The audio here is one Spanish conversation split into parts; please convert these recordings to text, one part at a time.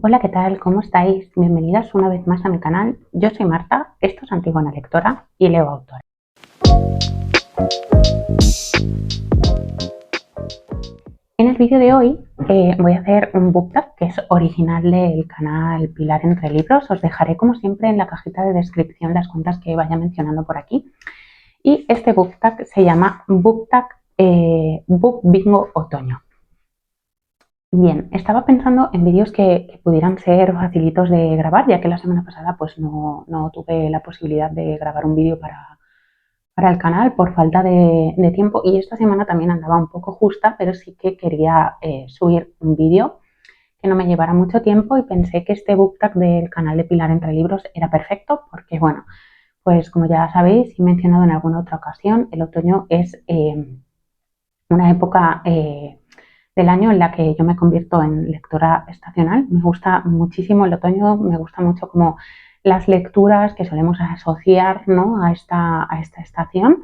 Hola, ¿qué tal? ¿Cómo estáis? Bienvenidas una vez más a mi canal. Yo soy Marta, esto es Antigona Lectora y leo autores. En el vídeo de hoy voy a hacer un book tag que es original del canal Pilar Entre Libros. Os dejaré como siempre en la cajita de descripción las cuentas que vaya mencionando por aquí. Y este book tag se llama book tag Book Bingo Otoño. Bien, estaba pensando en vídeos que pudieran ser facilitos de grabar, ya que la semana pasada pues no tuve la posibilidad de grabar un vídeo para el canal por falta de tiempo, y esta semana también andaba un poco justa, pero sí que quería subir un vídeo que no me llevara mucho tiempo, y pensé que este book tag del canal de Pilar Entre Libros era perfecto porque, bueno, pues como ya sabéis y he mencionado en alguna otra ocasión, el otoño es una época del año en la que yo me convierto en lectora estacional. Me gusta muchísimo el otoño, me gusta mucho como las lecturas que solemos asociar, ¿no?, a esta estación.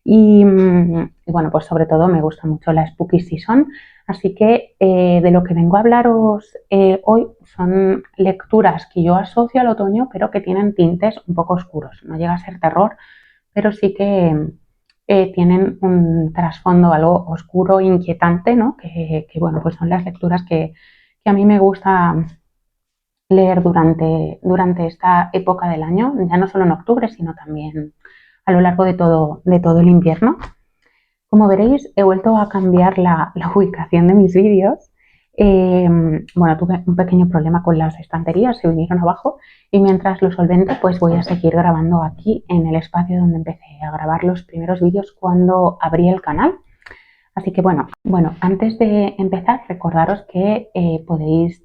Y bueno, pues sobre todo me gusta mucho la Spooky Season. Así que de lo que vengo a hablaros hoy son lecturas que yo asocio al otoño, pero que tienen tintes un poco oscuros. No llega a ser terror, pero sí que tienen un trasfondo algo oscuro, inquietante, ¿no? Que bueno, pues son las lecturas que a mí me gusta leer durante esta época del año, ya no solo en octubre, sino también a lo largo de todo el invierno. Como veréis, he vuelto a cambiar la ubicación de mis vídeos. Bueno, tuve un pequeño problema con las estanterías, se vinieron abajo, y mientras lo solvento, pues voy a seguir grabando aquí en el espacio donde empecé a grabar los primeros vídeos cuando abrí el canal. Así que bueno, antes de empezar, recordaros que podéis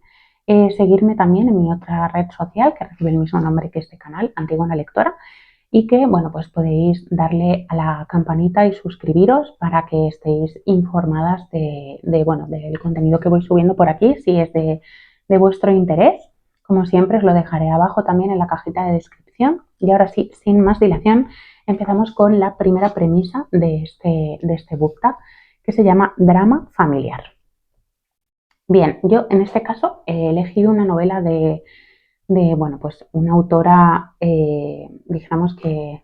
seguirme también en mi otra red social que recibe el mismo nombre que este canal, Antigona Lectora, y que, bueno, pues podéis darle a la campanita y suscribiros para que estéis informadas bueno, del contenido que voy subiendo por aquí, si es de vuestro interés. Como siempre, os lo dejaré abajo también en la cajita de descripción. Y ahora sí, sin más dilación, empezamos con la primera premisa de este book tag, que se llama Drama Familiar. Bien, yo en este caso he elegido una novela bueno, pues una autora, digamos que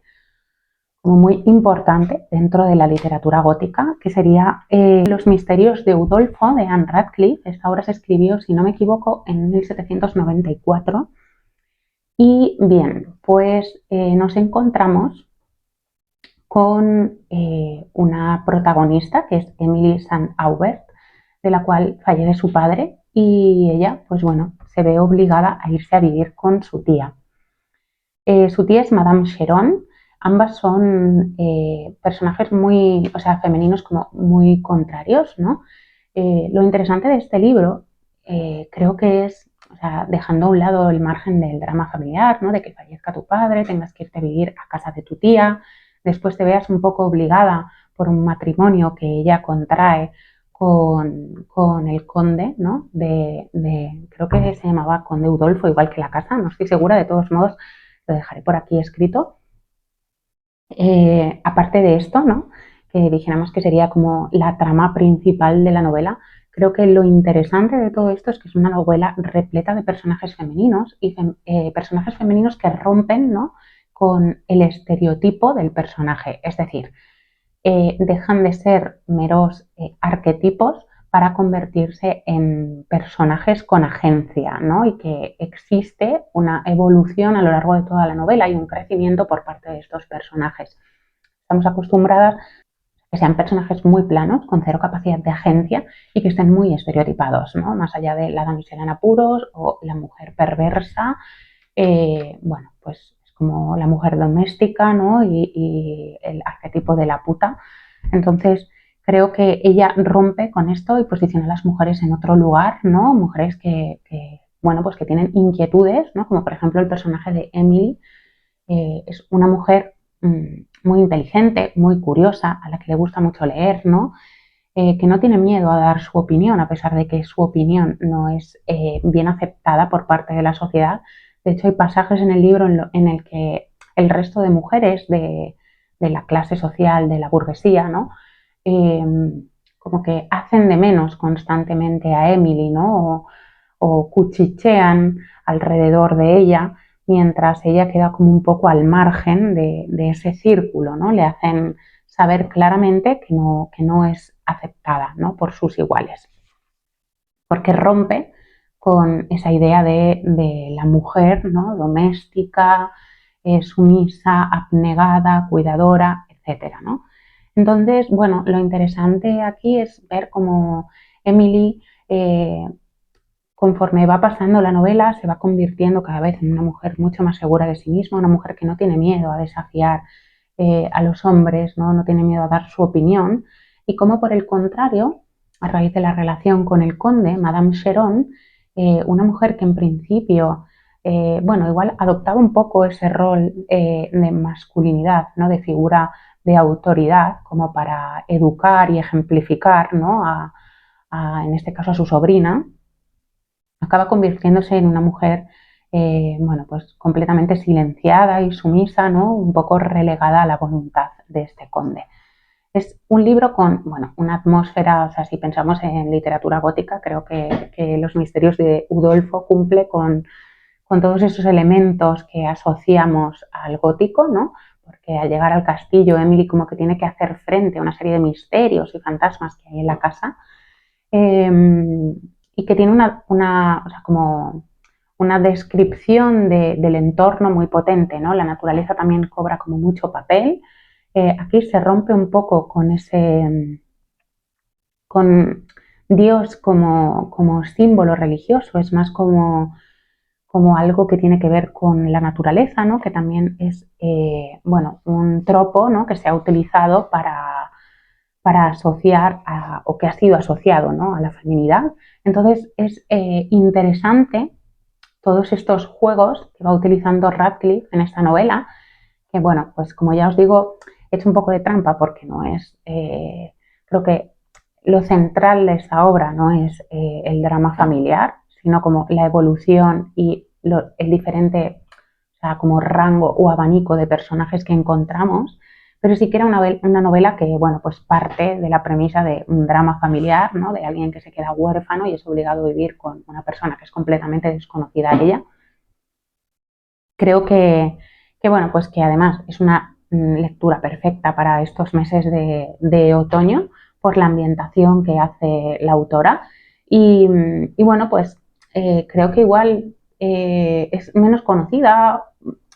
como muy importante dentro de la literatura gótica, que sería Los misterios de Udolpho, de Anne Radcliffe. Esta obra se escribió, si no me equivoco, en 1794. Y bien, pues nos encontramos con una protagonista que es Emily St. Aubert, de la cual fallece su padre, y ella, pues bueno, se ve obligada a irse a vivir con su tía. Su tía es Madame Cheron. Ambas son personajes muy, o sea, femeninos como muy contrarios, ¿no? Lo interesante de este libro creo que es, o sea, dejando a un lado el margen del drama familiar, ¿no?, de que fallezca tu padre, tengas que irte a vivir a casa de tu tía, después te veas un poco obligada por un matrimonio que ella contrae con el conde, ¿no? Creo que se llamaba Conde Udolfo, igual que la casa, no estoy segura, de todos modos lo dejaré por aquí escrito. Aparte de esto, ¿no?, que dijéramos que sería como la trama principal de la novela, creo que lo interesante de todo esto es que es una novela repleta de personajes femeninos y personajes femeninos que rompen, ¿no?, con el estereotipo del personaje, es decir, dejan de ser meros arquetipos para convertirse en personajes con agencia, ¿no? Y que existe una evolución a lo largo de toda la novela y un crecimiento por parte de estos personajes. Estamos acostumbradas a que sean personajes muy planos, con cero capacidad de agencia y que estén muy estereotipados, ¿no? Más allá de la damisela en apuros o la mujer perversa, bueno, pues es como la mujer doméstica, ¿no? Y el arquetipo de la puta. Entonces, creo que ella rompe con esto y posiciona a las mujeres en otro lugar, ¿no? Mujeres bueno, pues que tienen inquietudes, ¿no? Como por ejemplo el personaje de Emily. Es una mujer muy inteligente, muy curiosa, a la que le gusta mucho leer, ¿no? Que no tiene miedo a dar su opinión, a pesar de que su opinión no es bien aceptada por parte de la sociedad. De hecho, hay pasajes en el libro en el que el resto de mujeres de la clase social, de la burguesía, ¿no? Como que hacen de menos constantemente a Emily, ¿no? o cuchichean alrededor de ella, mientras ella queda como un poco al margen de ese círculo, ¿no? Le hacen saber claramente que no es aceptada, ¿no? Por sus iguales, porque rompe con esa idea de la mujer, ¿no? Doméstica, sumisa, abnegada, cuidadora, etcétera, ¿no? Entonces, bueno, lo interesante aquí es ver cómo Emily, conforme va pasando la novela, se va convirtiendo cada vez en una mujer mucho más segura de sí misma, una mujer que no tiene miedo a desafiar a los hombres, ¿no? No tiene miedo a dar su opinión, y cómo por el contrario, a raíz de la relación con el conde, Madame Cheron, una mujer que en principio, bueno, igual adoptaba un poco ese rol de masculinidad, ¿no? De figura de autoridad, como para educar y ejemplificar, ¿no? En este caso a su sobrina, acaba convirtiéndose en una mujer, bueno, pues completamente silenciada y sumisa, ¿no? Un poco relegada a la voluntad de este conde. Es un libro con, bueno, una atmósfera, o sea, si pensamos en literatura gótica, creo que Los misterios de Udolfo cumple con todos esos elementos que asociamos al gótico, ¿no? Porque al llegar al castillo, Emily como que tiene que hacer frente a una serie de misterios y fantasmas que hay en la casa, y que tiene o sea, como una descripción del entorno muy potente, ¿no? La naturaleza también cobra como mucho papel. Aquí se rompe un poco con Dios como símbolo religioso, es más como algo que tiene que ver con la naturaleza, ¿no? Que también es, bueno, un tropo, ¿no? Que se ha utilizado para asociar o que ha sido asociado, ¿no? A la feminidad. Entonces es interesante todos estos juegos que va utilizando Radcliffe en esta novela, que bueno, pues como ya os digo, he hecho un poco de trampa porque no es, creo que lo central de esta obra no es el drama familiar, sino como la evolución y el diferente, o sea, como rango o abanico de personajes que encontramos, pero sí que era una novela que, bueno, pues parte de la premisa de un drama familiar, ¿no? De alguien que se queda huérfano y es obligado a vivir con una persona que es completamente desconocida a ella. Creo que bueno, pues que además es una lectura perfecta para estos meses de otoño por la ambientación que hace la autora. Y bueno, pues creo que igual es menos conocida,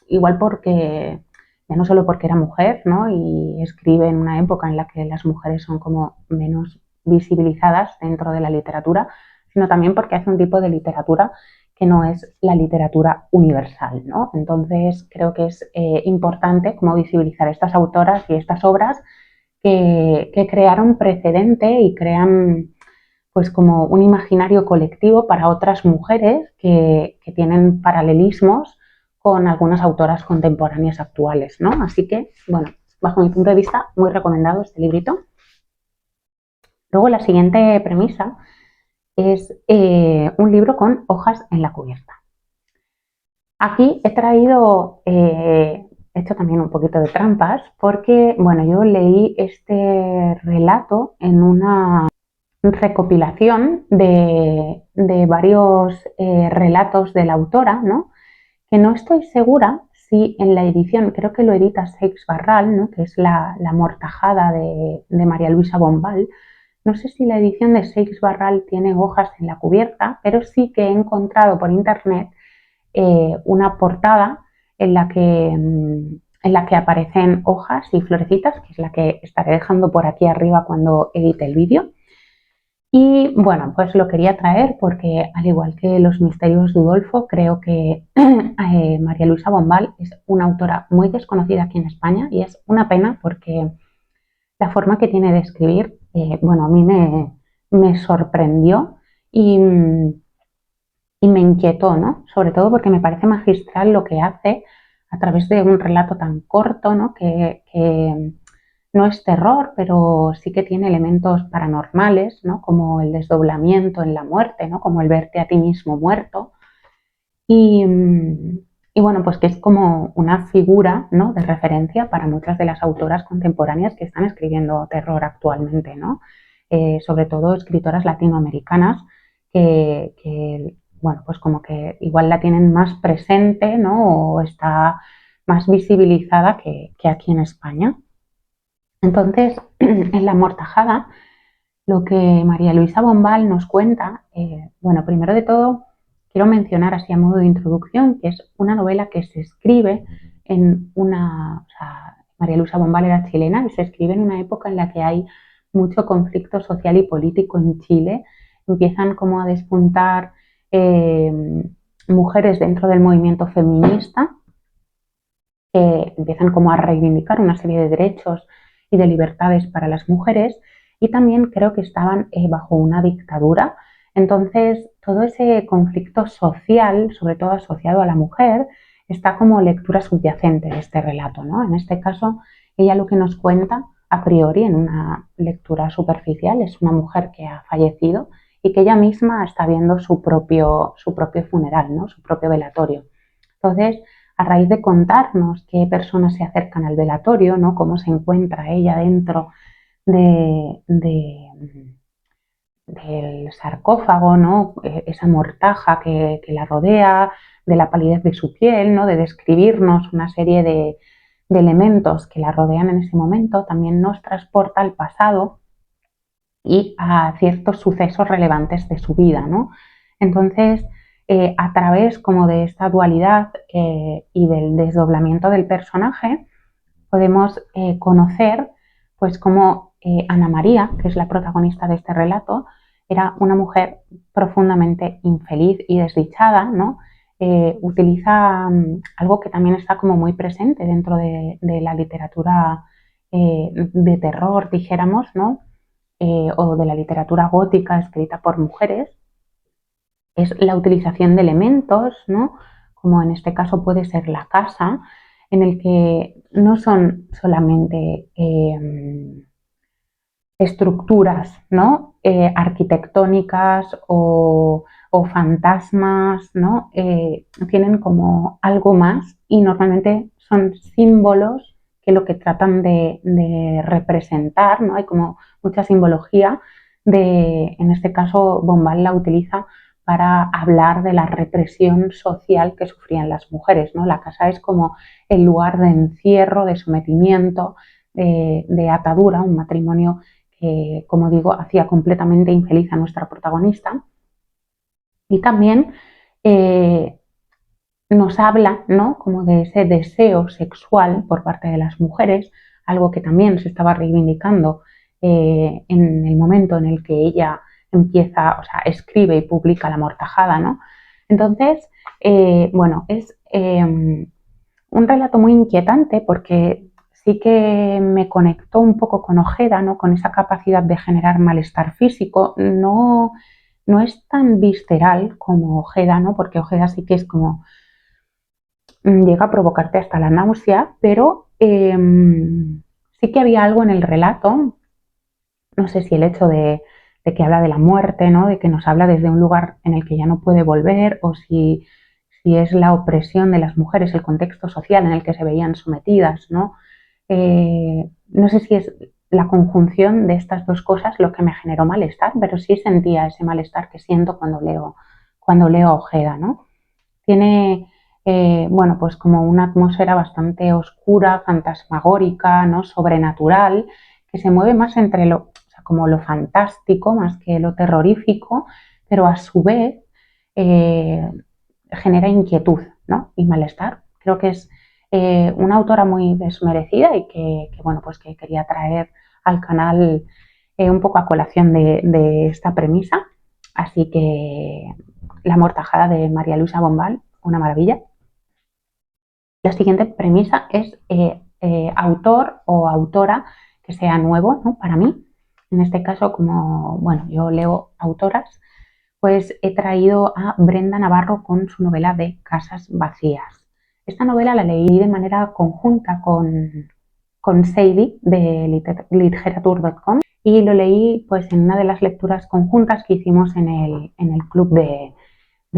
igual porque, ya no solo porque era mujer, ¿no? Y escribe en una época en la que las mujeres son como menos visibilizadas dentro de la literatura, sino también porque hace un tipo de literatura que no es la literatura universal, ¿no? Entonces creo que es importante como visibilizar estas autoras y estas obras que crearon precedente y crean pues como un imaginario colectivo para otras mujeres que tienen paralelismos con algunas autoras contemporáneas actuales, ¿no? Así que, bueno, bajo mi punto de vista, muy recomendado este librito. Luego la siguiente premisa es un libro con hojas en la cubierta. Aquí he traído, he hecho también un poquito de trampas, porque, bueno, yo leí este relato en una recopilación de varios relatos de la autora, ¿no? Que no estoy segura si en la edición, creo que lo edita Seix Barral, ¿no? Que es la mortajada de María Luisa Bombal. No sé si la edición de Seix Barral tiene hojas en la cubierta, pero sí que he encontrado por internet una portada en la que aparecen hojas y florecitas, que es la que estaré dejando por aquí arriba cuando edite el vídeo. Y bueno, pues lo quería traer porque, al igual que Los misterios de Udolfo, creo que María Luisa Bombal es una autora muy desconocida aquí en España, y es una pena porque la forma que tiene de escribir, bueno, a mí me sorprendió y, y me inquietó, ¿no? Sobre todo porque me parece magistral lo que hace a través de un relato tan corto, ¿no? Que no es terror, pero sí que tiene elementos paranormales, ¿no? Como el desdoblamiento en la muerte, ¿no? Como el verte a ti mismo muerto. Y, y bueno, pues que es como una figura, ¿no? De referencia para muchas de las autoras contemporáneas que están escribiendo terror actualmente, ¿no? Sobre todo escritoras latinoamericanas que bueno, pues como que igual la tienen más presente, ¿no? O está más visibilizada que aquí en España. Entonces, en La Amortajada, lo que María Luisa Bombal nos cuenta, bueno, primero de todo, quiero mencionar así a modo de introducción, que es una novela que se escribe en una, o sea, María Luisa Bombal era chilena y se escribe en una época en la que hay mucho conflicto social y político en Chile. Empiezan como a despuntar eh, mujeres dentro del movimiento feminista que empiezan como a reivindicar una serie de derechos y de libertades para las mujeres y también creo que estaban bajo una dictadura. Entonces, todo ese conflicto social, sobre todo asociado a la mujer, está como lectura subyacente de este relato, ¿no? En este caso, ella lo que nos cuenta a priori en una lectura superficial es una mujer que ha fallecido y que ella misma está viendo su propio funeral, ¿no? Su propio velatorio. Entonces, a raíz de contarnos qué personas se acercan al velatorio, ¿no? Cómo se encuentra ella dentro de, del sarcófago, ¿no? Esa mortaja que la rodea, de la palidez de su piel, ¿no? De describirnos una serie de elementos que la rodean en ese momento, también nos transporta al pasado y a ciertos sucesos relevantes de su vida, ¿no? Entonces, a través como de esta dualidad y del desdoblamiento del personaje, podemos conocer pues cómo Ana María, que es la protagonista de este relato, era una mujer profundamente infeliz y desdichada, ¿no? Utiliza algo que también está como muy presente dentro de la literatura de terror, dijéramos, ¿no? O de la literatura gótica escrita por mujeres, es la utilización de elementos, ¿no? Como en este caso puede ser la casa, en el que no son solamente estructuras, ¿no? Arquitectónicas o fantasmas, ¿no? Tienen como algo más y normalmente son símbolos que lo que tratan de representar, ¿no? Hay como mucha simbología en este caso, Bombal la utiliza para hablar de la represión social que sufrían las mujeres, ¿no? La casa es como el lugar de encierro, de sometimiento, de atadura, un matrimonio que, como digo, hacía completamente infeliz a nuestra protagonista. Y también nos habla, ¿no? Como de ese deseo sexual por parte de las mujeres, algo que también se estaba reivindicando en el momento en el que ella empieza, o sea, escribe y publica La Amortajada, ¿no? Entonces, bueno, es un relato muy inquietante porque sí que me conectó un poco con Ojeda, ¿no? Con esa capacidad de generar malestar físico. No, no es tan visceral como Ojeda, ¿no? Porque Ojeda sí que es como llega a provocarte hasta la náusea, pero sí que había algo en el relato, no sé si el hecho de que habla de la muerte, ¿no? De que nos habla desde un lugar en el que ya no puede volver, o si es la opresión de las mujeres, el contexto social en el que se veían sometidas, ¿no? No sé si es la conjunción de estas dos cosas lo que me generó malestar, pero sí sentía ese malestar que siento cuando leo a Ojeda, ¿no? Tiene, bueno, pues como una atmósfera bastante oscura, fantasmagórica, ¿no? Sobrenatural, que se mueve más entre o sea, como lo fantástico más que lo terrorífico, pero a su vez eh, genera inquietud, ¿no? Y malestar. Creo que es una autora muy desmerecida y bueno, pues que quería traer al canal un poco a colación de esta premisa. Así que La Amortajada de María Luisa Bombal, una maravilla. La siguiente premisa es autor o autora que sea nuevo, ¿no? Para mí. En este caso, como bueno, yo leo autoras, pues he traído a Brenda Navarro con su novela de Casas Vacías. Esta novela la leí de manera conjunta con Sadie de literature.com y lo leí pues en una de las lecturas conjuntas que hicimos en el club de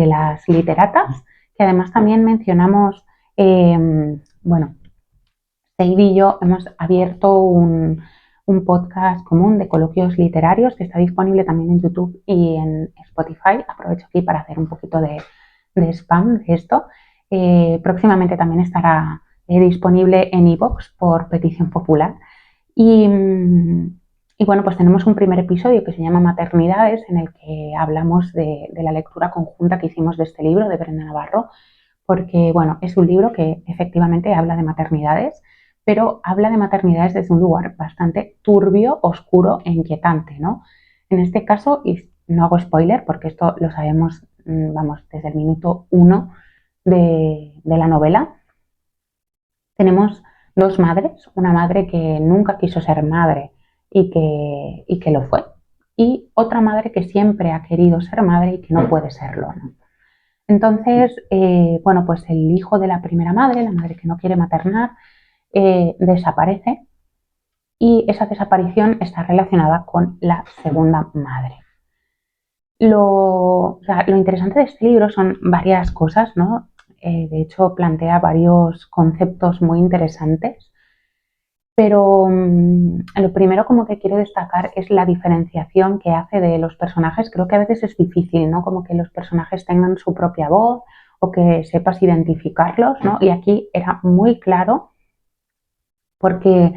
las literatas, que además también mencionamos, bueno, Sadie y yo hemos abierto un podcast común de coloquios literarios que está disponible también en YouTube y en Spotify. Aprovecho aquí para hacer un poquito de spam de esto. Próximamente también estará disponible en iVoox por petición popular. Y bueno, pues tenemos un primer episodio que se llama Maternidades, en el que hablamos de la lectura conjunta que hicimos de este libro de Brenda Navarro, porque bueno, es un libro que efectivamente habla de maternidades, pero habla de maternidades desde un lugar bastante turbio, oscuro e inquietante, ¿no? En este caso, y no hago spoiler porque esto lo sabemos, vamos, desde el minuto 1 de la novela, tenemos dos madres, una madre que nunca quiso ser madre y que lo fue, y otra madre que siempre ha querido ser madre y que no puede serlo, ¿no? Entonces, bueno, pues el hijo de la primera madre, la madre que no quiere maternar, desaparece y esa desaparición está relacionada con la segunda madre. O sea, lo interesante de este libro son varias cosas, ¿no? De hecho, plantea varios conceptos muy interesantes, pero lo primero como que quiero destacar es la diferenciación que hace de los personajes. Creo que a veces es difícil, ¿no? Como que los personajes tengan su propia voz o que sepas identificarlos, ¿no? Y aquí era muy claro porque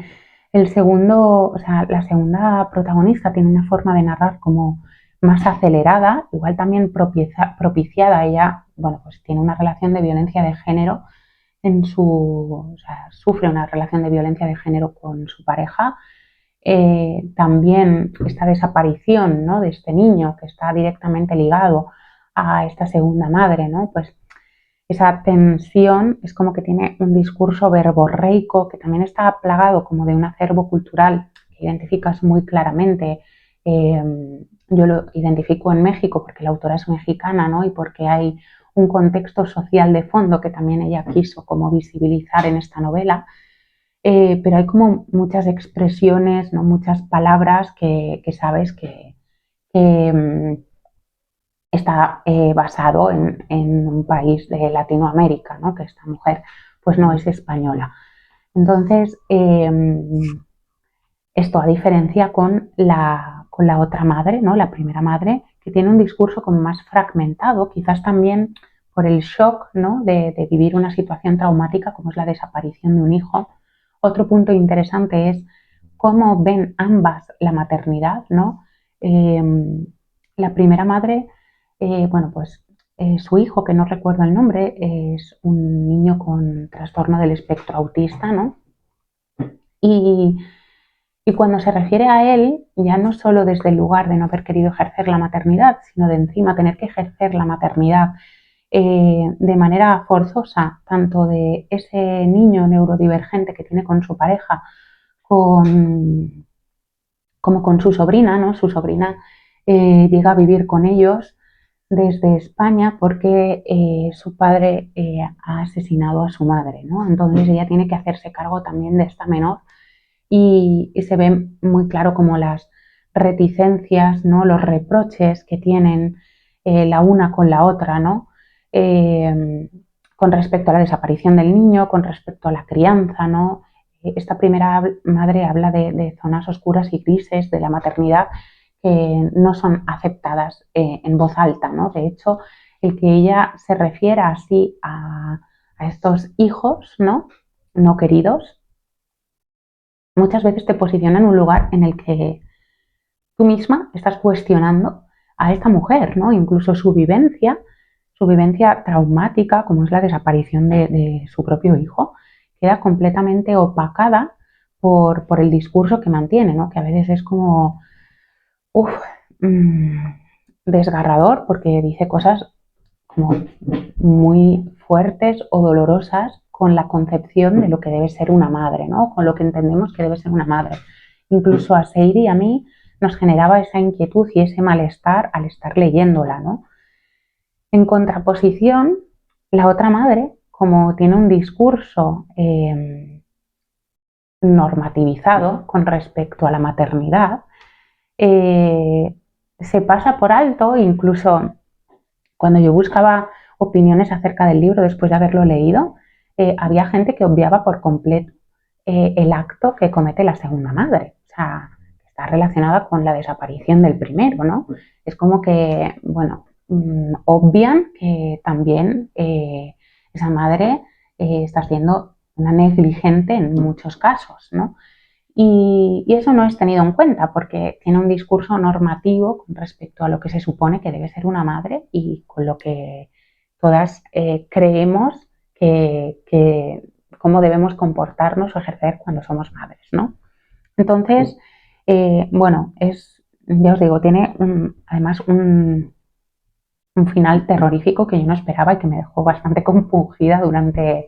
el segundo, o sea, la segunda protagonista tiene una forma de narrar como más acelerada, igual también propiciada. Ella, bueno, pues tiene una relación de violencia de género o sea, sufre una relación de violencia de género con su pareja. También esta desaparición, ¿no?, de este niño que está directamente ligado a esta segunda madre, ¿no? Pues esa tensión es como que tiene un discurso verborreico que también está plagado como de un acervo cultural que identificas muy claramente. Eh, yo lo identifico en México porque la autora es mexicana, ¿no? Y porque hay un contexto social de fondo que también ella quiso como visibilizar en esta novela. Pero hay como muchas expresiones, ¿no?, muchas palabras que sabes que está basado en un país de Latinoamérica, ¿no?, que esta mujer pues no es española. Entonces, esto a diferencia con la otra madre, ¿no?, la primera madre, que tiene un discurso como más fragmentado, quizás también por el shock, ¿no?, de vivir una situación traumática como es la desaparición de un hijo. Otro punto interesante es cómo ven ambas la maternidad, ¿no? La primera madre, bueno, pues su hijo, que no recuerdo el nombre, es un niño con trastorno del espectro autista, ¿no? Y, y cuando se refiere a él, ya no solo desde el lugar de no haber querido ejercer la maternidad, sino de encima tener que ejercer la maternidad de manera forzosa, tanto de ese niño neurodivergente que tiene con su pareja, como con su sobrina, ¿no? Su sobrina llega a vivir con ellos desde España porque su padre ha asesinado a su madre, ¿no? Entonces ella tiene que hacerse cargo también de esta menor y se ve muy claro como las reticencias, ¿no?, los reproches que tienen la una con la otra, ¿no? Con respecto a la desaparición del niño, con respecto a la crianza, ¿no? Esta primera madre habla de zonas oscuras y grises de la maternidad que no son aceptadas en voz alta, ¿no? De hecho, el que ella se refiera así a estos hijos, ¿no?, no queridos, muchas veces te posiciona en un lugar en el que tú misma estás cuestionando a esta mujer, ¿no? Incluso su vivencia traumática, como es la desaparición de su propio hijo, queda completamente opacada por el discurso que mantiene, ¿no? Que a veces es como, uff, desgarrador, porque dice cosas como muy fuertes o dolorosas con la concepción de lo que debe ser una madre, ¿no? Con lo que entendemos que debe ser una madre. Incluso a Seiri y a mí nos generaba esa inquietud y ese malestar al estar leyéndola, ¿no? En contraposición, la otra madre, como tiene un discurso normativizado con respecto a la maternidad, se pasa por alto. Incluso cuando yo buscaba opiniones acerca del libro después de haberlo leído, había gente que obviaba por completo el acto que comete la segunda madre. O sea, está relacionada con la desaparición del primero, ¿no? Es como que, bueno, obvian que también esa madre está siendo una negligente en muchos casos, ¿no? Y eso no es tenido en cuenta porque tiene un discurso normativo con respecto a lo que se supone que debe ser una madre y con lo que todas creemos que cómo debemos comportarnos o ejercer cuando somos madres, ¿no? Entonces, bueno, ya os digo, tiene además un final terrorífico que yo no esperaba y que me dejó bastante compungida durante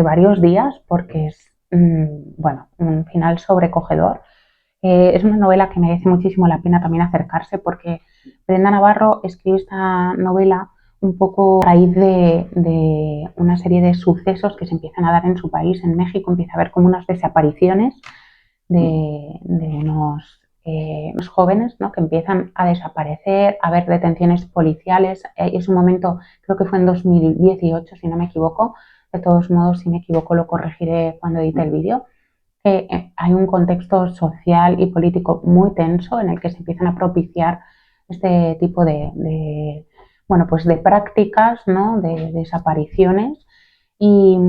varios días porque es, bueno, un final sobrecogedor. Es una novela que merece muchísimo la pena también acercarse porque Brenda Navarro escribe esta novela un poco a raíz de una serie de sucesos que se empiezan a dar en su país, en México. Empieza a haber como unas desapariciones de unos jóvenes, ¿no? Que empiezan a desaparecer, a haber detenciones policiales. Es un momento, creo que fue en 2018, si no me equivoco. De todos modos, si me equivoco, lo corregiré cuando edite el vídeo. Hay un contexto social y político muy tenso en el que se empiezan a propiciar este tipo bueno, pues de prácticas, ¿no? De desapariciones y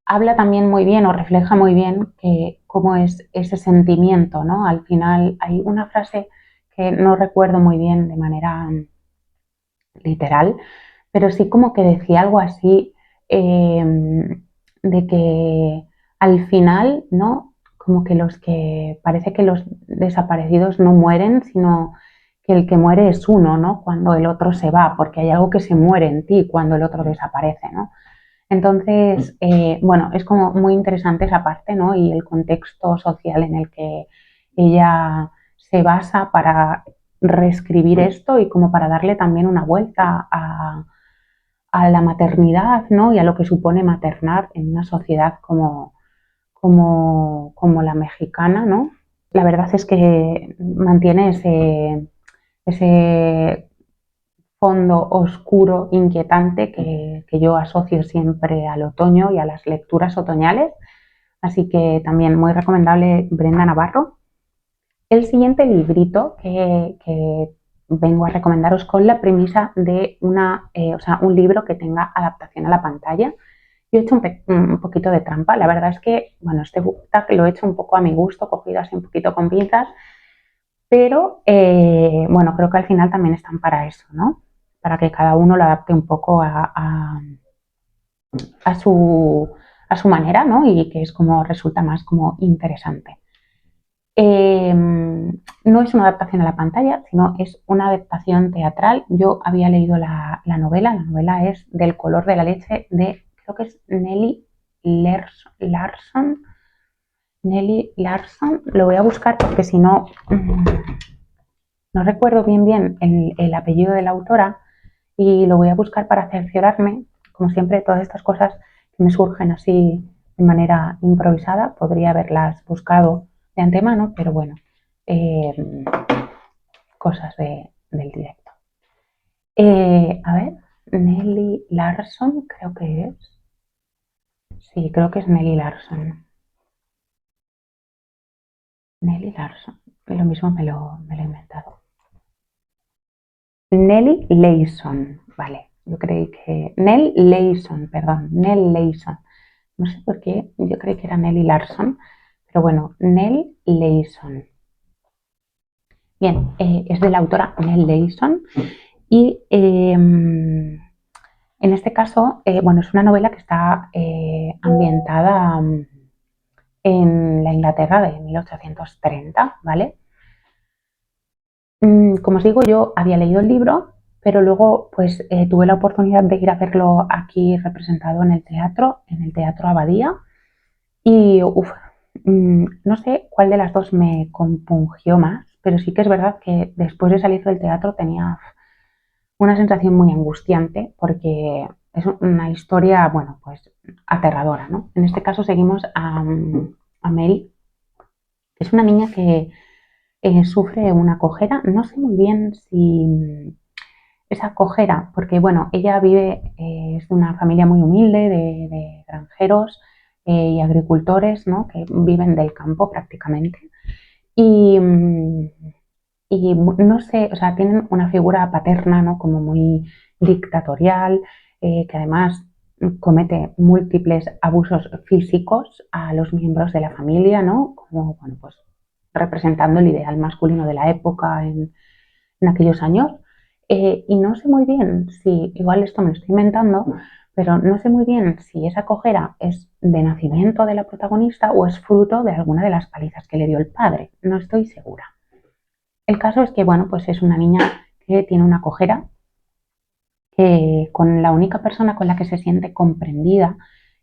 habla también muy bien o refleja muy bien cómo es ese sentimiento, ¿no? Al final hay una frase que no recuerdo muy bien de manera literal, pero sí como que decía algo así de que al final, ¿no? Como que parece que los desaparecidos no mueren, sino que el que muere es uno, ¿no? Cuando el otro se va, porque hay algo que se muere en ti cuando el otro desaparece, ¿no? Entonces, bueno, es como muy interesante esa parte, ¿no? Y el contexto social en el que ella se basa para reescribir esto y como para darle también una vuelta a la maternidad, ¿no? Y a lo que supone maternar en una sociedad como la mexicana, ¿no? La verdad es que mantiene ese fondo oscuro, inquietante que yo asocio siempre al otoño y a las lecturas otoñales. Así que también muy recomendable Brenda Navarro. El siguiente librito que vengo a recomendaros con la premisa de o sea, un libro que tenga adaptación a la pantalla. Yo he hecho un poquito de trampa. La verdad es que, bueno, este book tag lo he hecho un poco a mi gusto, cogido así un poquito con pinzas, pero bueno, creo que al final también están para eso, ¿no? Para que cada uno lo adapte un poco a su manera, ¿no? Y que es como resulta más como interesante. No es una adaptación a la pantalla, sino es una adaptación teatral. Yo había leído la novela es Del color de la leche de, creo que es Nelly Larson. Nelly Larson, lo voy a buscar porque si no, no recuerdo bien el apellido de la autora y lo voy a buscar para cerciorarme. Como siempre, todas estas cosas que me surgen así de manera improvisada, podría haberlas buscado de antemano, pero bueno, eh, cosas del directo. A ver, Nelly Larson, creo que es. Sí, creo que es Nelly Larson. Nelly Larson. Lo mismo me lo he inventado. Nelly Leyson, vale. Yo creí que... Nell Leyson, perdón. Nell Leyson. No sé por qué, yo creí que era Nelly Larson, pero bueno, Nell Leyson. Bien, es de la autora Nell Leyson y en este caso, bueno, es una novela que está ambientada en la Inglaterra de 1830, ¿vale? Como os digo, yo había leído el libro, pero luego pues tuve la oportunidad de ir a verlo aquí representado en el Teatro Abadía, y no sé cuál de las dos me compungió más, pero sí que es verdad que después de salir del teatro tenía una sensación muy angustiante porque es una historia, bueno, pues aterradora, ¿no? En este caso seguimos a Mary, que es una niña que sufre una cojera. No sé muy bien si esa cojera, porque bueno, ella vive, es de una familia muy humilde, de granjeros, y agricultores, ¿no? Que viven del campo prácticamente. Y, y no sé, o sea, tienen una figura paterna, ¿no? Como muy dictatorial, que además comete múltiples abusos físicos a los miembros de la familia, ¿no? Como, bueno, pues representando el ideal masculino de la época en aquellos años. Y no sé muy bien si, igual esto me lo estoy inventando, pero no sé muy bien si esa cojera es de nacimiento de la protagonista o es fruto de alguna de las palizas que le dio el padre. No estoy segura. El caso es que, bueno, pues es una niña que tiene una cojera, que con la única persona con la que se siente comprendida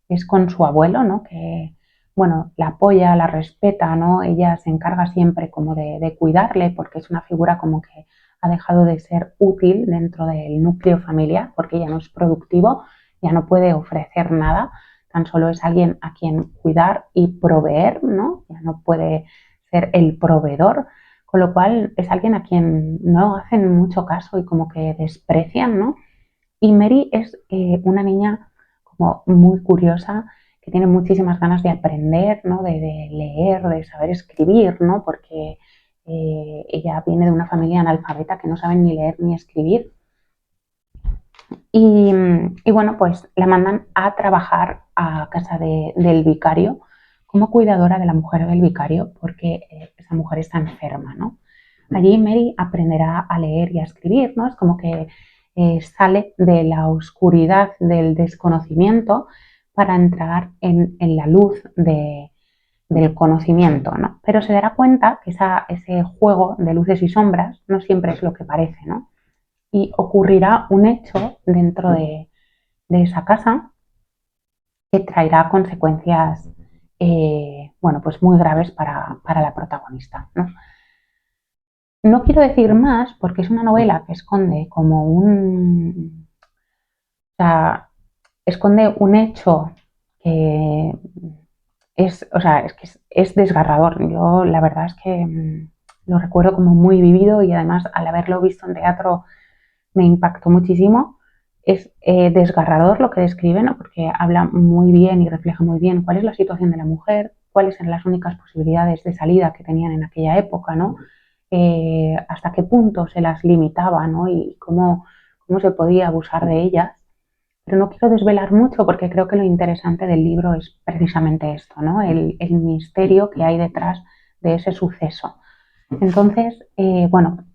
es con su abuelo, ¿no? Que, bueno, la apoya, la respeta, ¿no? Ella se encarga siempre como de cuidarle porque es una figura como que ha dejado de ser útil dentro del núcleo familiar porque ya no es productivo, ya no puede ofrecer nada, tan solo es alguien a quien cuidar y proveer, ¿no? Ya no puede ser el proveedor, con lo cual es alguien a quien no hacen mucho caso y como que desprecian, ¿no? Y Mary es una niña como muy curiosa, que tiene muchísimas ganas de aprender, ¿no? De leer, de saber escribir, ¿no? Porque ella viene de una familia analfabeta que no saben ni leer ni escribir. Y bueno, pues la mandan a trabajar a casa del vicario como cuidadora de la mujer del vicario porque esa mujer está enferma, ¿no? Allí Mary aprenderá a leer y a escribir, ¿no? Es como que sale de la oscuridad del desconocimiento para entrar en la luz del conocimiento, ¿no? Pero se dará cuenta que ese juego de luces y sombras no siempre es lo que parece, ¿no? Y ocurrirá un hecho dentro de esa casa que traerá consecuencias, bueno, pues muy graves para la protagonista, ¿no? No quiero decir más porque es una novela que esconde como o sea, esconde un hecho que o sea, es que es desgarrador. Yo la verdad es que lo recuerdo como muy vivido y además al haberlo visto en teatro me impactó muchísimo. Es desgarrador lo que describe, ¿no? Porque habla muy bien y refleja muy bien cuál es la situación de la mujer, cuáles eran las únicas posibilidades de salida que tenían en aquella época, ¿no? Hasta qué punto se las limitaba, ¿no? Y cómo se podía abusar de ellas. Pero no quiero desvelar mucho porque creo que lo interesante del libro es precisamente esto, ¿no? El misterio que hay detrás de ese suceso. Entonces, bueno,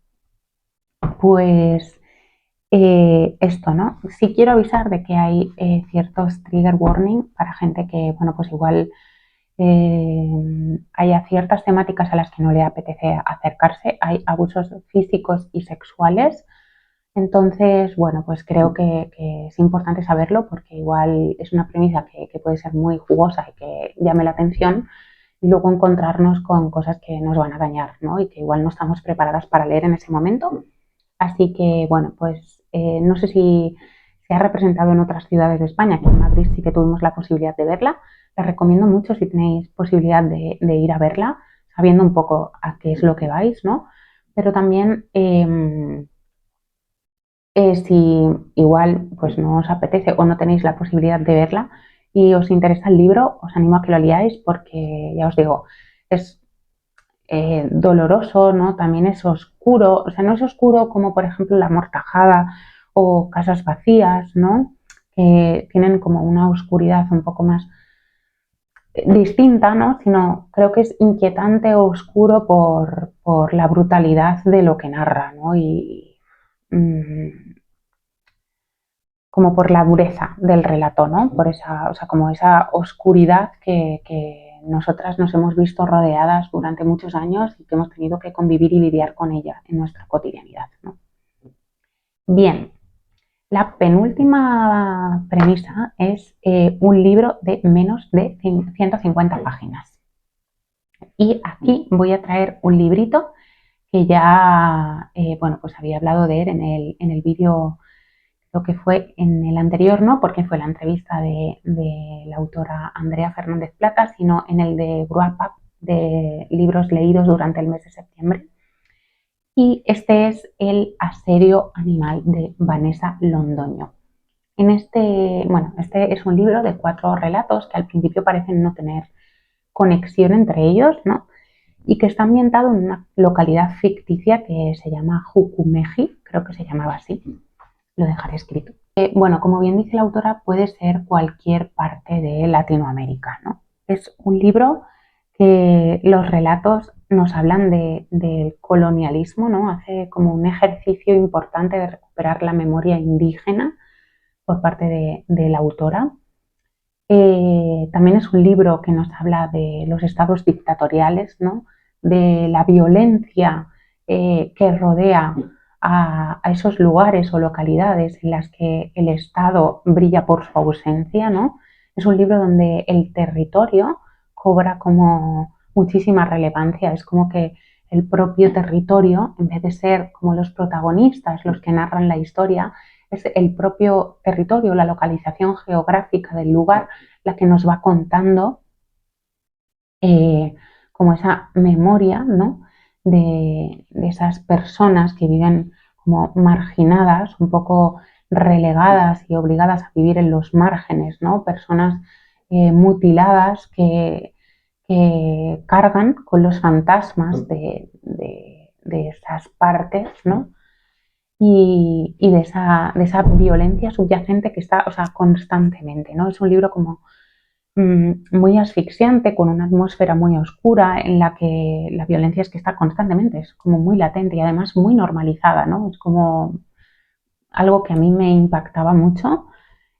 pues esto, ¿no? Sí quiero avisar de que hay ciertos trigger warning para gente que, bueno, pues igual haya ciertas temáticas a las que no le apetece acercarse. Hay abusos físicos y sexuales. Entonces, bueno, pues creo que es importante saberlo porque igual es una premisa que puede ser muy jugosa y que llame la atención y luego encontrarnos con cosas que nos van a dañar, ¿no? Y que igual no estamos preparadas para leer en ese momento. Así que, bueno, pues no sé si se ha representado en otras ciudades de España, aquí en Madrid sí que tuvimos la posibilidad de verla. Les recomiendo mucho si tenéis posibilidad de ir a verla, sabiendo un poco a qué es lo que vais, ¿no? Pero también si igual pues no os apetece o no tenéis la posibilidad de verla y os interesa el libro, os animo a que lo leáis porque ya os digo, es doloroso, ¿no? También es oscuro, o sea, no es oscuro como por ejemplo La Amortajada o Casas Vacías, ¿no? Que tienen como una oscuridad un poco más distinta, ¿no? Sino creo que es inquietante o oscuro por la brutalidad de lo que narra, ¿no? Y como por la dureza del relato, ¿no? Por esa, o sea, como esa oscuridad que nosotras nos hemos visto rodeadas durante muchos años y que hemos tenido que convivir y lidiar con ella en nuestra cotidianidad, ¿no? Bien, la penúltima premisa es un libro de menos de 150 páginas. Y aquí voy a traer un librito que ya, bueno, pues había hablado de él en el vídeo. Lo que fue en el anterior no, porque fue la entrevista de la autora Andrea Fernández Plata, sino en el de Wrap Up de libros leídos durante el mes de septiembre. Y este es El asedio animal de Vanessa Londoño. Este es un libro de 4 relatos que al principio parecen no tener conexión entre ellos, ¿no? Y que está ambientado en una localidad ficticia que se llama Jucumeji, creo que se llamaba así, lo dejaré escrito. Bueno, como bien dice la autora, puede ser cualquier parte de Latinoamérica, ¿no? Es un libro que los relatos nos hablan del colonialismo, ¿no? Hace como un ejercicio importante de recuperar la memoria indígena por parte de la autora. También es un libro que nos habla de los estados dictatoriales, ¿no? De la violencia que rodea a esos lugares o localidades en las que el Estado brilla por su ausencia, ¿no? Es un libro donde el territorio cobra como muchísima relevancia, es como que el propio territorio, en vez de ser como los protagonistas, los que narran la historia, es el propio territorio, la localización geográfica del lugar, la que nos va contando como esa memoria, ¿no? de esas personas que viven como marginadas, un poco relegadas y obligadas a vivir en los márgenes, ¿no? Personas mutiladas que cargan con los fantasmas de esas partes, ¿no? Y de esa violencia subyacente que está, o sea, constantemente, ¿no? Es un libro como muy asfixiante, con una atmósfera muy oscura en la que la violencia es que está constantemente, es como muy latente y además muy normalizada, ¿no? Es como algo que a mí me impactaba mucho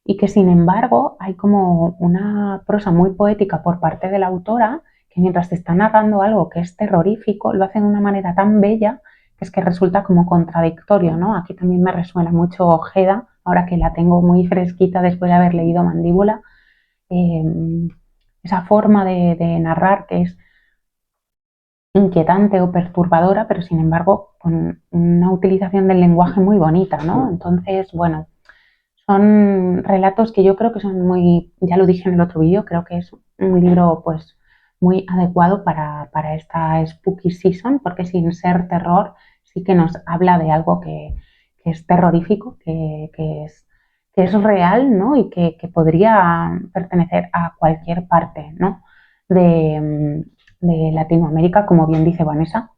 y que sin embargo hay como una prosa muy poética por parte de la autora que mientras te está narrando algo que es terrorífico, lo hace de una manera tan bella que es que resulta como contradictorio, ¿no? Aquí también me resuena mucho Ojeda, ahora que la tengo muy fresquita después de haber leído Mandíbula, eh, esa forma de narrar que es inquietante o perturbadora, pero sin embargo con una utilización del lenguaje muy bonita, ¿no? Entonces, bueno, son relatos que yo creo que son muy, ya lo dije en el otro vídeo, creo que es un libro pues muy adecuado para esta spooky season, porque sin ser terror sí que nos habla de algo que es terrorífico, que es real, ¿no? Y que podría pertenecer a cualquier parte, ¿no? De Latinoamérica, como bien dice Vanessa.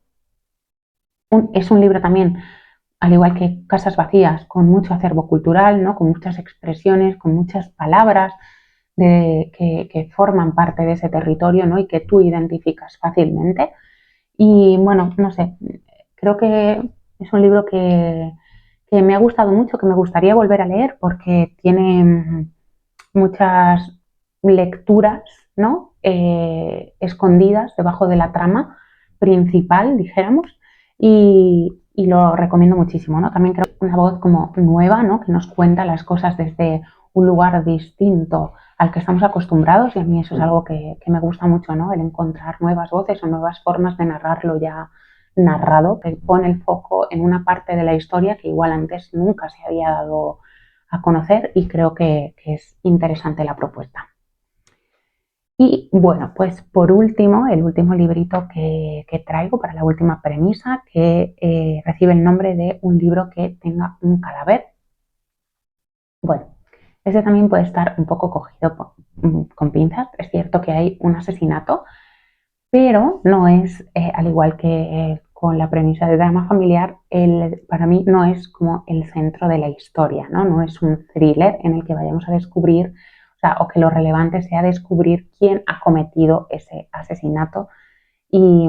Es un libro también, al igual que Casas Vacías, con mucho acervo cultural, ¿no? Con muchas expresiones, con muchas palabras que forman parte de ese territorio, ¿no? Y que tú identificas fácilmente. Y bueno, no sé, creo que es un libro que me ha gustado mucho, que me gustaría volver a leer porque tiene muchas lecturas, ¿no? Escondidas debajo de la trama principal, dijéramos, y lo recomiendo muchísimo, ¿no? También creo que una voz como nueva, ¿no? Que nos cuenta las cosas desde un lugar distinto al que estamos acostumbrados y a mí eso es algo que me gusta mucho, ¿no? El encontrar nuevas voces o nuevas formas de narrarlo ya narrado, que pone el foco en una parte de la historia que igual antes nunca se había dado a conocer y creo que es interesante la propuesta. Y bueno, pues por último, el último librito que traigo para la última premisa, que recibe el nombre de un libro que tenga un cadáver. Bueno, ese también puede estar un poco cogido con pinzas. Es cierto que hay un asesinato, pero no es, al igual que con la premisa de drama familiar, para mí no es como el centro de la historia, ¿no? No es un thriller en el que vayamos a descubrir, o que lo relevante sea descubrir quién ha cometido ese asesinato y,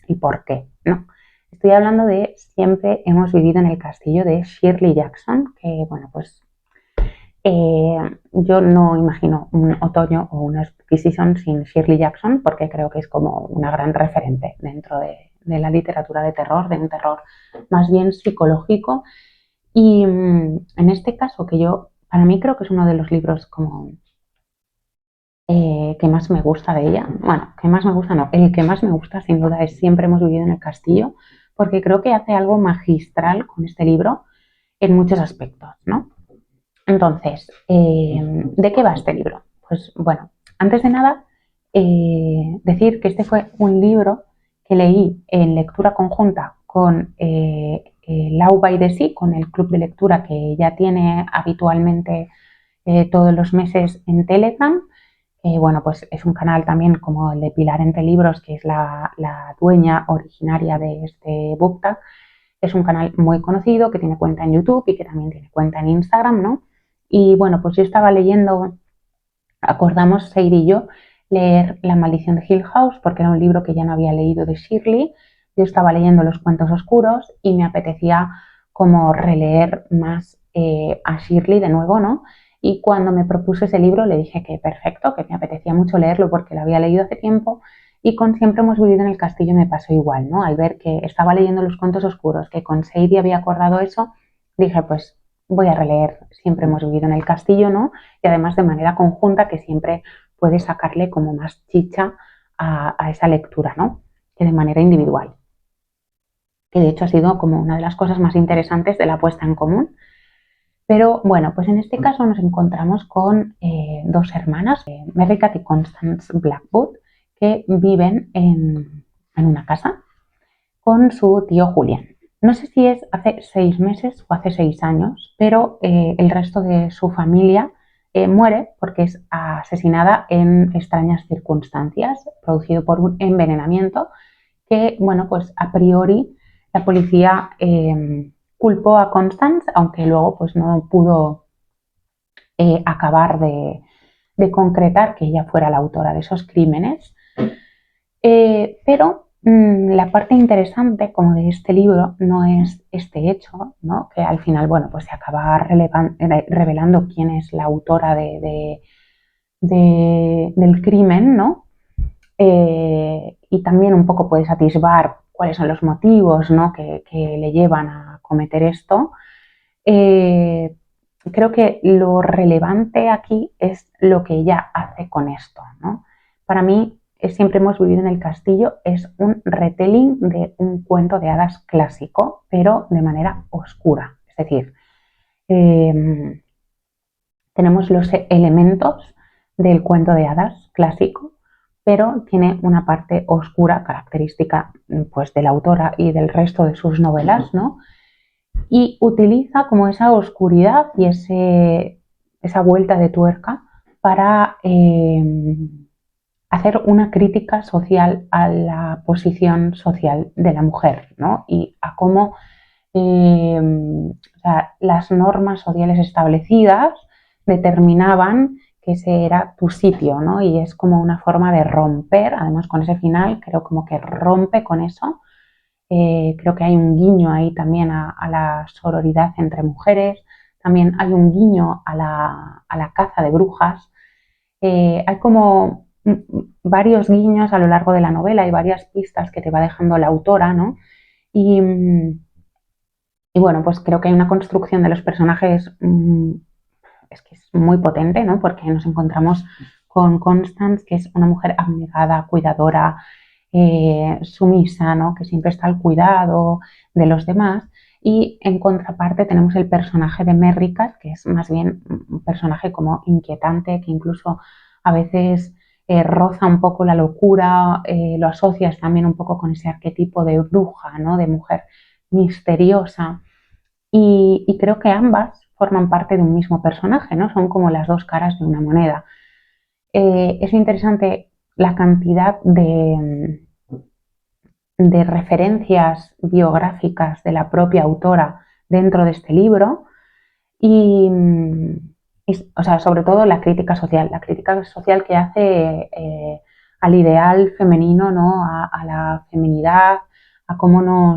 y por qué, ¿no? Estoy hablando de Siempre hemos vivido en el castillo de Shirley Jackson, que, bueno, pues yo no imagino un otoño o una spooky season sin Shirley Jackson porque creo que es como una gran referente dentro de la literatura de terror, de un terror más bien psicológico. Y en este caso, para mí creo que es uno de los libros como que más me gusta de ella. Bueno, que más me gusta no, el que más me gusta sin duda es Siempre hemos vivido en el castillo, porque creo que hace algo magistral con este libro en muchos aspectos, ¿no? Entonces, ¿de qué va este libro? Pues bueno, antes de nada, decir que este fue un libro que leí en lectura conjunta con Lau by the Sea, con el club de lectura que ya tiene habitualmente todos los meses en Telegram. Bueno, pues es un canal también como el de Pilar Entre Libros, que es la dueña originaria de este BookTag. Es un canal muy conocido que tiene cuenta en YouTube y que también tiene cuenta en Instagram, ¿no? Y bueno, pues yo estaba leyendo, acordamos Seir y yo leer La maldición de Hill House porque era un libro que ya no había leído de Shirley. Yo estaba leyendo Los cuentos oscuros y me apetecía como releer más a Shirley de nuevo, ¿no? Y cuando me propuso ese libro le dije que perfecto, que me apetecía mucho leerlo porque lo había leído hace tiempo y con Siempre hemos vivido en el castillo me pasó igual, ¿no? Al ver que estaba leyendo Los cuentos oscuros, que con Sadie había acordado eso, dije pues voy a releer Siempre hemos vivido en el castillo, ¿no? Y además de manera conjunta que siempre puede sacarle como más chicha a esa lectura, ¿no? Que de manera individual. Que de hecho ha sido como una de las cosas más interesantes de la puesta en común. Pero bueno, pues en este caso nos encontramos con dos hermanas, Mary Kat y Constance Blackwood, que viven en una casa con su tío Julian. No sé si es hace 6 meses o hace 6 años, pero el resto de su familia muere porque es asesinada en extrañas circunstancias, producido por un envenenamiento que, bueno, pues a priori la policía culpó a Constance, aunque luego pues no pudo acabar de concretar que ella fuera la autora de esos crímenes. Pero la parte interesante como de este libro no es este hecho, ¿no? Que al final, bueno, pues se acaba revelando quién es la autora del crimen, ¿no? Y también un poco puedes atisbar cuáles son los motivos, ¿no? que le llevan a cometer esto. Eh, Creo que lo relevante aquí es lo que ella hace con esto, ¿no? Para mí, Siempre hemos vivido en el castillo es un retelling de un cuento de hadas clásico, pero de manera oscura. Es decir, eh, tenemos los elementos del cuento de hadas clásico, pero tiene una parte oscura característica pues, de la autora y del resto de sus novelas, ¿no? Y utiliza como esa oscuridad y esa vuelta de tuerca para hacer una crítica social a la posición social de la mujer, ¿no? Y a cómo o sea, las normas sociales establecidas determinaban que ese era tu sitio, ¿no? Y es como una forma de romper, además con ese final, creo como que rompe con eso. Creo que hay un guiño ahí también a la sororidad entre mujeres, también hay un guiño a la caza de brujas. Hay como varios guiños a lo largo de la novela y varias pistas que te va dejando la autora, ¿no? Y, y bueno, pues creo que hay una construcción de los personajes es que es muy potente, ¿no? Porque nos encontramos con Constance, que es una mujer abnegada, cuidadora, sumisa, ¿no? Que siempre está al cuidado de los demás. Y en contraparte tenemos el personaje de Merricat, que es más bien un personaje como inquietante, que incluso a veces roza un poco la locura, lo asocias también un poco con ese arquetipo de bruja, ¿no? De mujer misteriosa. Y creo que ambas forman parte de un mismo personaje, ¿no? Son como las dos caras de una moneda. Es interesante la cantidad de referencias biográficas de la propia autora dentro de este libro y, o sea, sobre todo la crítica social que hace al ideal femenino, ¿no? A la feminidad, a cómo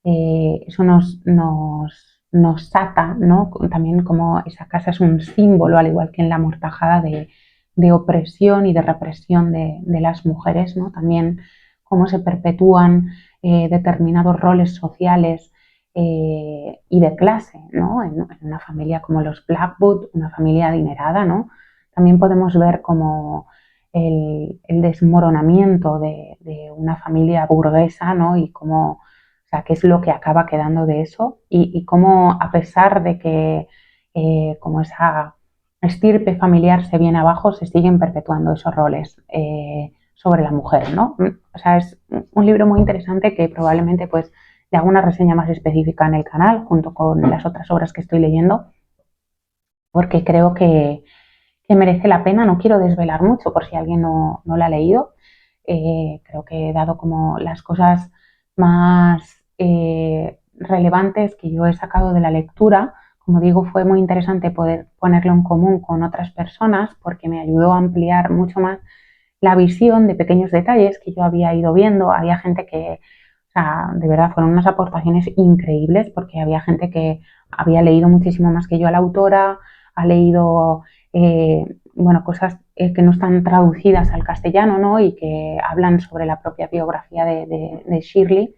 eso nos ata, ¿no? También como esa casa es un símbolo, al igual que en la mortajada de opresión y de represión de las mujeres, ¿no? También cómo se perpetúan determinados roles sociales y de clase, ¿no? En una familia como los Blackwood, una familia adinerada, ¿no? También podemos ver como el desmoronamiento de una familia burguesa, ¿no? Y cómo, o sea, qué es lo que acaba quedando de eso y cómo a pesar de que como esa estirpe familiar se viene abajo, se siguen perpetuando esos roles sobre la mujer, ¿no? O sea, es un libro muy interesante que probablemente pues de alguna reseña más específica en el canal, junto con las otras obras que estoy leyendo, porque creo que merece la pena. No quiero desvelar mucho por si alguien no la ha leído. Creo que he dado como las cosas más relevantes que yo he sacado de la lectura. Como digo, fue muy interesante poder ponerlo en común con otras personas porque me ayudó a ampliar mucho más la visión de pequeños detalles que yo había ido viendo. Había gente que, o sea, de verdad fueron unas aportaciones increíbles porque había gente que había leído muchísimo más que yo a la autora, ha leído, bueno, cosas que no están traducidas al castellano, ¿no? Y que hablan sobre la propia biografía de Shirley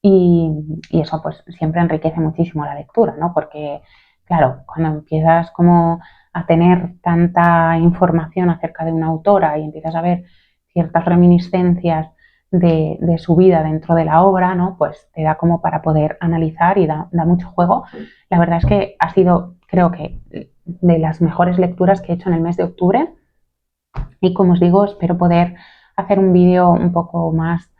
y eso pues siempre enriquece muchísimo la lectura, ¿no? Porque, claro, cuando empiezas como a tener tanta información acerca de una autora y empiezas a ver ciertas reminiscencias de su vida dentro de la obra, ¿no? Pues te da como para poder analizar y da mucho juego. La verdad es que ha sido, creo que, de las mejores lecturas que he hecho en el mes de octubre y como os digo, espero poder hacer un vídeo un poco más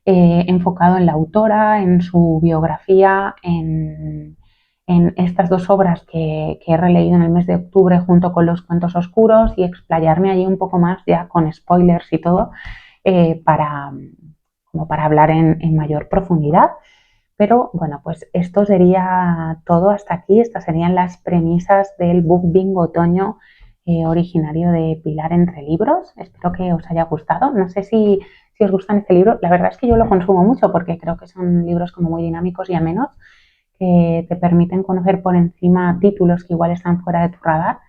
enfocado en la autora, en su biografía, en estas dos obras que he releído en el mes de octubre junto con los cuentos oscuros y explayarme allí un poco más ya con spoilers y todo para, como para hablar en mayor profundidad. Pero bueno, pues esto sería todo hasta aquí. Estas serían las premisas del Book Bingo Otoño originario de Pilar Entre Libros. Espero que os haya gustado. No sé si os gustan este libro. La verdad es que yo lo consumo mucho porque creo que son libros como muy dinámicos y amenos que te permiten conocer por encima títulos que igual están fuera de tu radar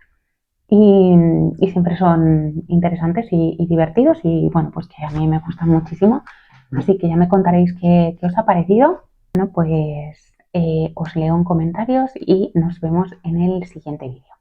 y, y siempre son interesantes y divertidos y bueno, pues que a mí me gustan muchísimo. Así que ya me contaréis qué os ha parecido. Bueno, pues os leo en comentarios y nos vemos en el siguiente vídeo.